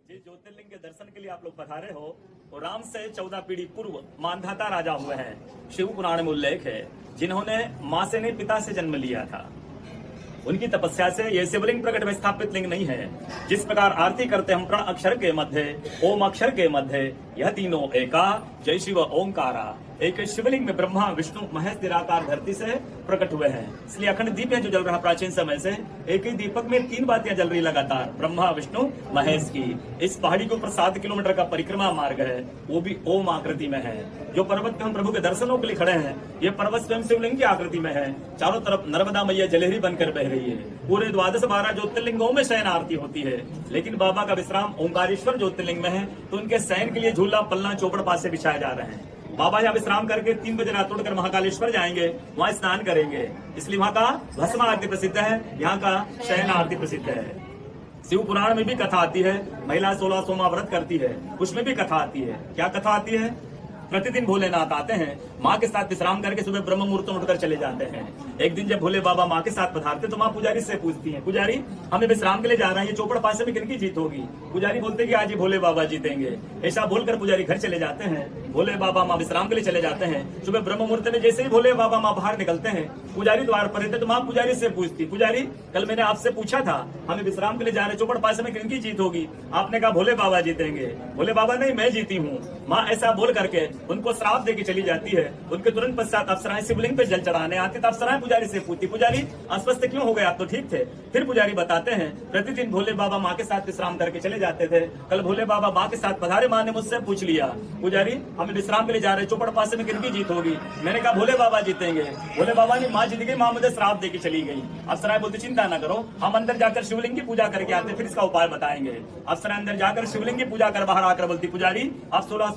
जिस ज्योतिर्लिंग के दर्शन के लिए आप लोग पधारे हो वो राम से 14 पीढ़ी पूर्व मानधाता राजा हुए हैं। शिव पुराण में उल्लेख है जिन्होंने मां से नहीं पिता से जन्म लिया था। उनकी तपस्या से ये शिवलिंग प्रकट में स्थापित लिंग नहीं है। जिस प्रकार आरती करते हम प्रण अक्षर के मध्य ओम अक्षर के मध्य यह तीनों एका जय शिव ओंकारा। एक शिवलिंग में ब्रह्मा विष्णु महेश निराकार धरती से प्रकट हुए हैं। इसलिए अखंड दीप है जो जल रहा प्राचीन समय से। एक ही दीपक में 3 बातियां जल रही लगातार, ब्रह्मा विष्णु महेश की। इस पहाड़ी के ऊपर 7 किलोमीटर का परिक्रमा मार्ग है, वो भी ओम आकृति में है। जो पर्वत पे हम प्रभु के दर्शनों के लिए खड़े हैं, ये पर्वत स्वयं शिवलिंग की आकृति में है। चारों तरफ नर्मदा मैया जलेहरी बनकर बह रही है। पूरे 12 ज्योतिर्लिंगों में शयन आरती होती है। लेकिन बाबा का विश्राम ओंकारेश्वर ज्योतिर्लिंग में है, तो उनके शयन के लिए झूला पलना चौपड़ पास से बिछाए जा रहे हैं। बाबा यहाँ विश्राम करके 3 बजे रात उड़कर महाकालेश्वर जाएंगे, वहाँ स्नान करेंगे। इसलिए वहाँ का भस्म आरती प्रसिद्ध है, यहाँ का शयन आरती प्रसिद्ध है। शिव पुराण में भी कथा आती है, महिला 16 सोमा व्रत करती है, उसमें भी कथा आती है। क्या कथा आती है? प्रतिदिन भोलेनाथ आते हैं, माँ के साथ विश्राम करके सुबह ब्रह्म मुहूर्त में उठकर चले जाते हैं। एक दिन जब भोले बाबा माँ के साथ पधारते तो माँ पुजारी से पूछती हैं, पुजारी हमें विश्राम के लिए जा रहे हैं, ये चौपड़ पासे में किनकी जीत होगी? पुजारी बोलते कि आज ही भोले बाबा जीतेंगे। ऐसा बोलकर पुजारी घर चले जाते हैं। भोले बाबा माँ विश्राम के लिए चले जाते हैं। सुबह ब्रह्म मुहूर्त में जैसे ही भोले बाबा माँ बाहर निकलते हैं, पुजारी द्वार पर रहते तो माँ पुजारी से पूछती, पुजारी कल मैंने आपसे पूछा था हमें विश्राम के लिए जा रहे, चौपड़ पासे में किनकी जीत होगी? आपने कहा भोले बाबा जीतेंगे। भोले बाबा नहीं, मैं जीती हूँ। माँ ऐसा बोल करके उनको श्राप देके चली जाती है। उनके तुरंत पश्चात अप्सराएं शिवलिंग पे जल चढ़ाने आती, तो अप्सराएं पुजारी से पूछती, पुजारी अस्वस्थ क्यों हो गए? आप तो ठीक थे। फिर पुजारी बताते हैं प्रतिदिन भोले बाबा माँ के साथ विश्राम करके चले जाते थे। कल भोले बाबा माँ के साथ पधारे, माँ ने मुझसे पूछ लिया, पुजारी हमें विश्राम के लिए जा रहे, चौपड़ पासे में किनकी जीत होगी? मैंने कहा भोले बाबा जीतेंगे। भोले बाबा ने माँ जीत गई, माँ मुझे श्राप देके चली गई। अप्सराएं बोलती चिंता न करो, हम अंदर जाकर शिवलिंग की पूजा करके आते, फिर इसका उपाय बताएंगे। अप्सराएं अंदर जाकर शिवलिंग की पूजा कर बाहर आकर बोलती, पुजारी आप 16